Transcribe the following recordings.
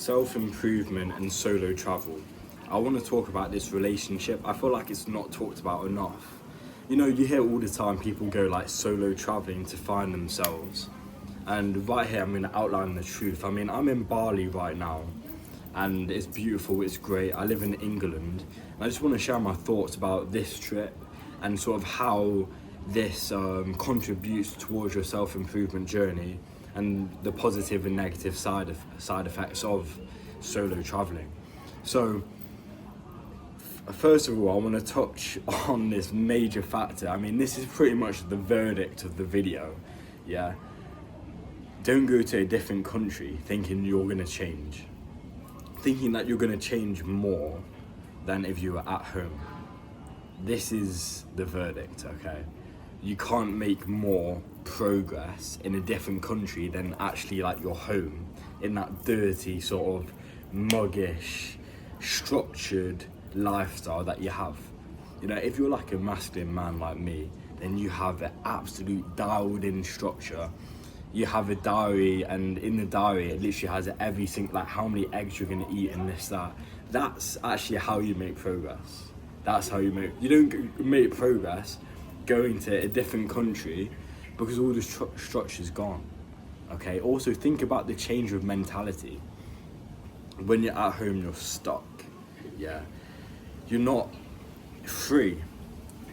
self-improvement and solo travel. I want to talk about this relationship. I feel like it's not talked about enough. You know, you hear all the time people go like solo traveling to find themselves. And right here, I'm going to outline the truth. I mean, I'm in Bali right now, and it's beautiful, it's great. I live in England, and I just want to share my thoughts about this trip and sort of how this contributes towards your self-improvement journey and the positive and negative side effects of solo traveling. So, first of all, I want to touch on this major factor. I mean, this is pretty much the verdict of the video, yeah? Don't go to a different country thinking you're going to change. Thinking that you're going to change more than if you were at home. This is the verdict, okay? You can't make more progress in a different country than actually like your home, in that dirty sort of muggish, structured lifestyle that you have. You know, if you're like a masculine man like me, then you have an absolute dialed in structure. You have a diary, and in the diary it literally has everything, like how many eggs you're going to eat and this, that. That's actually how you make progress. That's how you don't make progress going to a different country because all the structure's gone. Okay, also think about the change of mentality. When you're at home, you're stuck, yeah? You're not free,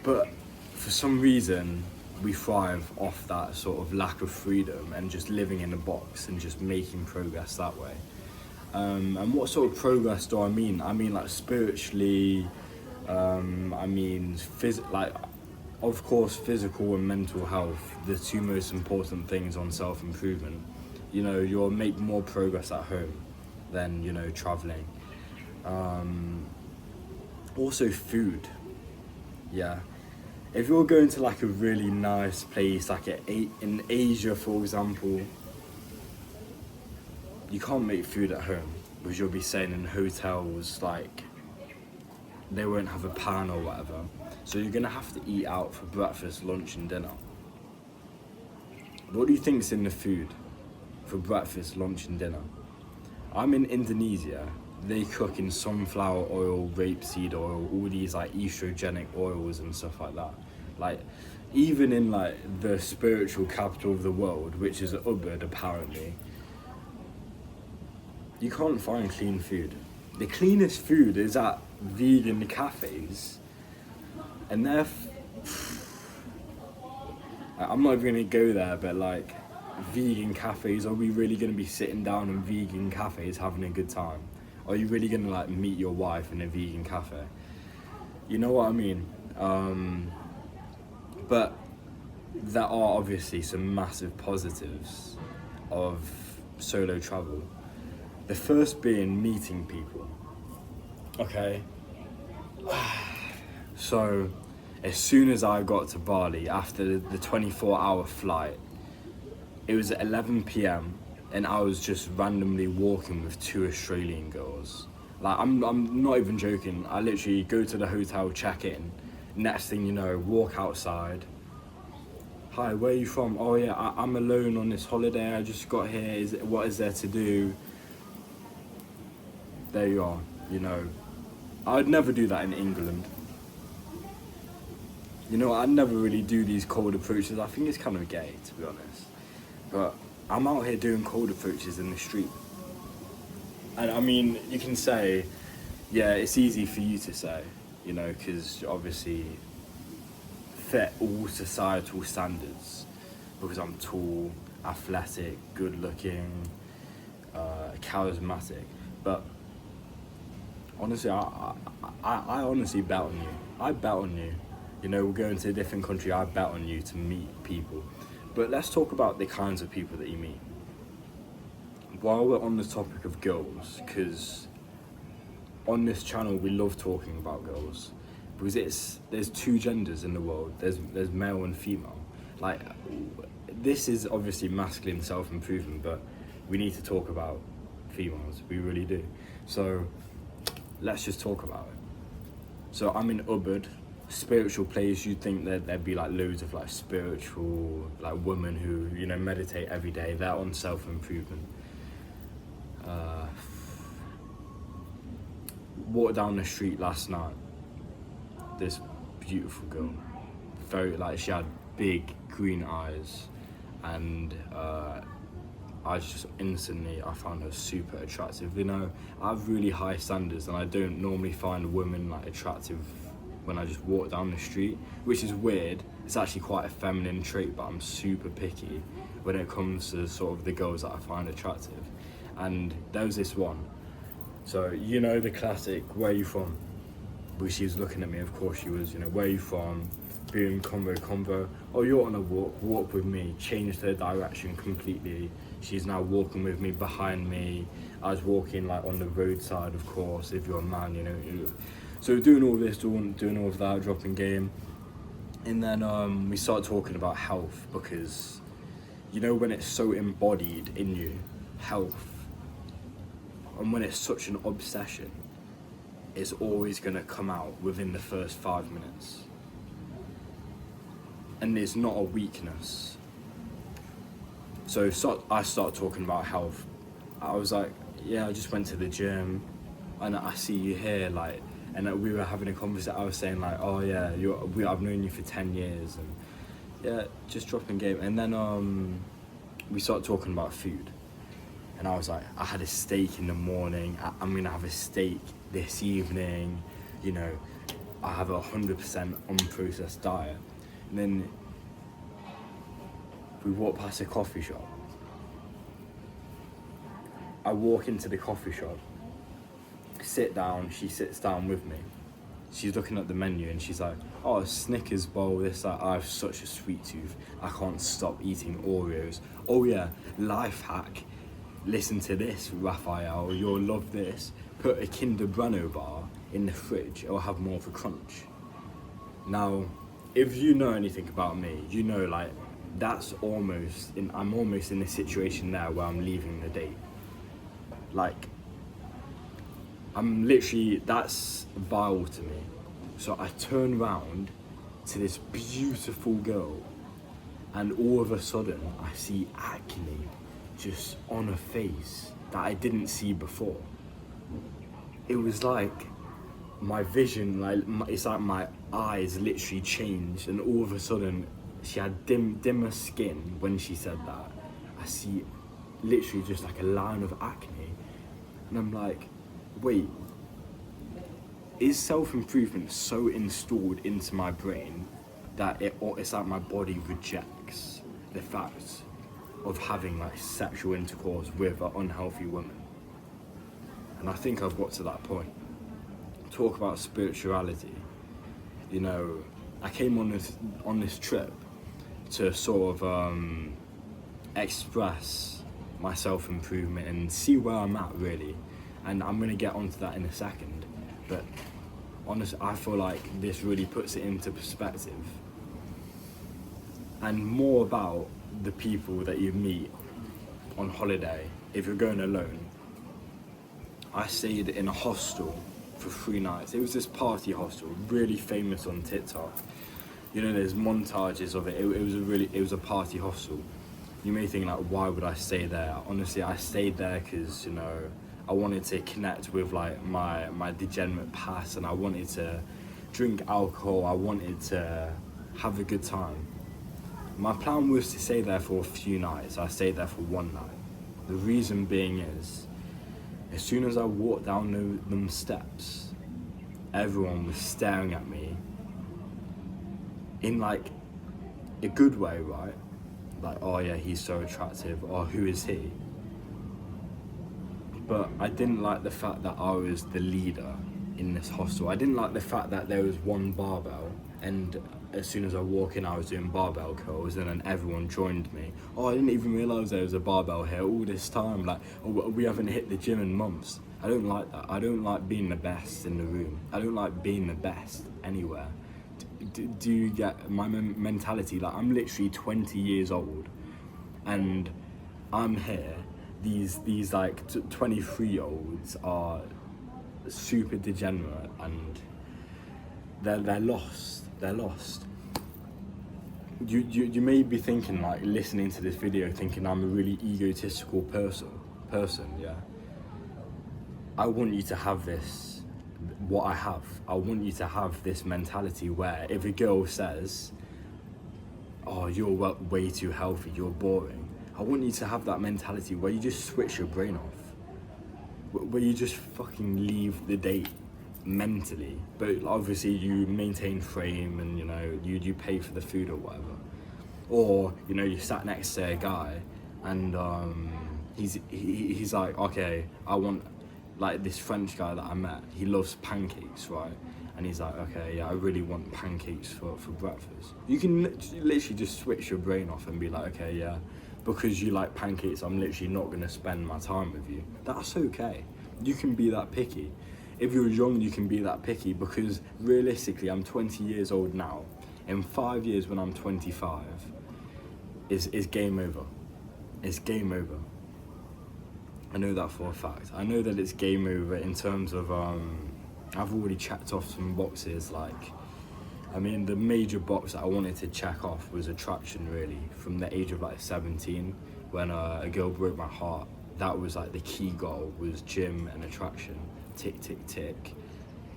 but for some reason, we thrive off that sort of lack of freedom and just living in a box and just making progress that way. And what sort of progress do I mean? I mean like spiritually, I mean of course physical and mental health, the two most important things on self-improvement. You know, you'll make more progress at home than, you know, traveling. Also food, yeah. If you're going to like a really nice place, like in Asia, for example, you can't make food at home because you'll be staying in hotels, like they won't have a pan or whatever. So you're gonna have to eat out for breakfast, lunch and dinner. What do you think's in the food for breakfast, lunch and dinner? I'm in Indonesia. They cook in sunflower oil, rapeseed oil, all these like estrogenic oils and stuff like that. Like, even in like the spiritual capital of the world, which is Ubud apparently, you can't find clean food. The cleanest food is at vegan cafes, and I'm not even gonna go there, but like vegan cafes, are we really gonna be sitting down in vegan cafes having a good time? Are you really gonna like meet your wife in a vegan cafe? You know what I mean? But there are obviously some massive positives of solo travel. The first being meeting people. Okay. So, as soon as I got to Bali after the 24-hour flight, it was at 11 p.m. and I was just randomly walking with two Australian girls. Like, I'm not even joking. I literally go to the hotel, check in. Next thing you know, walk outside. Hi, where are you from? Oh yeah, I'm alone on this holiday. I just got here. What is there to do? There you are, you know. I'd never do that in England. You know, I'd never really do these cold approaches. I think it's kind of gay, to be honest. But I'm out here doing cold approaches in the street. And I mean, you can say, yeah, it's easy for you to say, you know, because obviously fit all societal standards, because I'm tall, athletic, good looking, charismatic. But honestly, I honestly bet on you. I bet on you. You know, we're going to a different country, I bet on you to meet people. But let's talk about the kinds of people that you meet. While we're on the topic of girls, because on this channel we love talking about girls, because there's two genders in the world. There's male and female. Like, this is obviously masculine self-improvement, but we need to talk about females. We really do. So let's just talk about it. So I'm in Ubud, spiritual place. You'd think that there'd be like loads of like spiritual like women who, you know, meditate every day. They're on self-improvement. walked down the street last night. This beautiful girl, very like she had big green eyes, and I just instantly I found her super attractive. You know, I have really high standards, and I don't normally find women like attractive when I just walk down the street, which is weird. It's actually quite a feminine trait, but I'm super picky when it comes to sort of the girls that I find attractive. And there was this one. So you know the classic, where are you from? Well, she was looking at me, of course she was, you know, where are you from? Boom, convo. Oh, you're on a walk with me. Changed her direction completely. She's now walking with me, behind me. I was walking like on the roadside, of course, if you're a man, you know. So doing all this, doing all of that, dropping game. And then we started talking about health, because, you know, when it's so embodied in you, health, and when it's such an obsession, it's always gonna come out within the first 5 minutes. And it's not a weakness. So I started talking about health. I was like, yeah, I just went to the gym, and I see you here, like, and we were having a conversation. I was saying like, oh yeah, I've known you for 10 years, and yeah, just dropping game. And then we started talking about food, and I was like, I had a steak in the morning. I'm gonna have a steak this evening. You know, I have 100% unprocessed diet. And then we walk past a coffee shop. I walk into the coffee shop, sit down, she sits down with me. She's looking at the menu and she's like, oh, Snickers bowl, this, that. I have such a sweet tooth. I can't stop eating Oreos. Oh yeah, life hack. Listen to this, Raphael, you'll love this. Put a Kinder Bueno bar in the fridge, it'll have more of a crunch. Now, if you know anything about me, you know, like, I'm almost in a situation now where I'm leaving the date. Like, I'm literally, that's vile to me. So I turn round to this beautiful girl, and all of a sudden I see acne just on her face that I didn't see before. It was like my vision, it's like my eyes literally changed, and all of a sudden she had dimmer skin. When she said that, I see literally just like a line of acne, and I'm like, wait, is self-improvement so installed into my brain that it's like my body rejects the fact of having like sexual intercourse with an unhealthy woman? And I think I've got to that point. Talk about spirituality. You know, I came on this trip to sort of express my self-improvement and see where I'm at, really. And I'm gonna get onto that in a second. But honestly, I feel like this really puts it into perspective. And more about the people that you meet on holiday. If you're going alone, I stayed in a hostel for 3 nights. It was this party hostel, really famous on TikTok. You know, there's montages of it. It was a party hostel. You may think like, why would I stay there? Honestly, I stayed there because, you know, I wanted to connect with like my degenerate past, and I wanted to drink alcohol. I wanted to have a good time. My plan was to stay there for a few nights. I stayed there for 1 night. The reason being is, as soon as I walked down them steps, everyone was staring at me in like a good way, right? Like, oh yeah, he's so attractive, or who is he? But I didn't like the fact that I was the leader in this hostel. I didn't like the fact that there was one barbell, and as soon as I walk in, I was doing barbell curls, and then everyone joined me. Oh, I didn't even realise there was a barbell here all this time. Like, oh, we haven't hit the gym in months. I don't like that. I don't like being the best in the room. I don't like being the best anywhere. Do you get my mentality? Like, I'm literally 20 years old, and I'm here. These like 23-year-olds are super degenerate, and they're lost. They're lost. You may be thinking, like, listening to this video, thinking I'm a really egotistical person. Yeah. I want you to have this what I have. I want you to have this mentality where if a girl says, oh, you're way too healthy, you're boring, I want you to have that mentality where you just switch your brain off, where you just fucking leave the date mentally, but obviously you maintain frame and you pay for the food or whatever. Or you sat next to a guy and he's like, okay, I want, like, this French guy that I met, he loves pancakes, right? And he's like, okay, yeah, I really want pancakes for breakfast. You can literally just switch your brain off and be like, okay, yeah, because you like pancakes, I'm literally not going to spend my time with you. That's okay. You can be that picky. If you're young, you can be that picky, because realistically, I'm 20 years old now. In 5 years, when I'm 25, is game over. It's game over. I know that for a fact. I know that it's game over in terms of, I've already checked off some boxes. Like, I mean, the major box that I wanted to check off was attraction, really. From the age of like 17, when a girl broke my heart, that was like the key goal, was gym and attraction. Tick, tick, tick.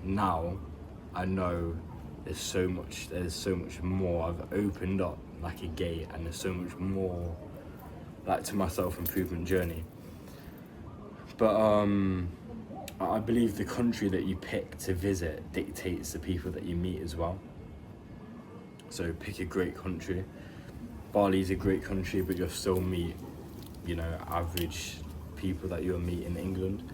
Now, I know there's so much more. I've opened up like a gate, and there's so much more, like, to my self-improvement journey. But I believe the country that you pick to visit dictates the people that you meet as well. So pick a great country. Bali's a great country, but you'll still meet, average people that you'll meet in England.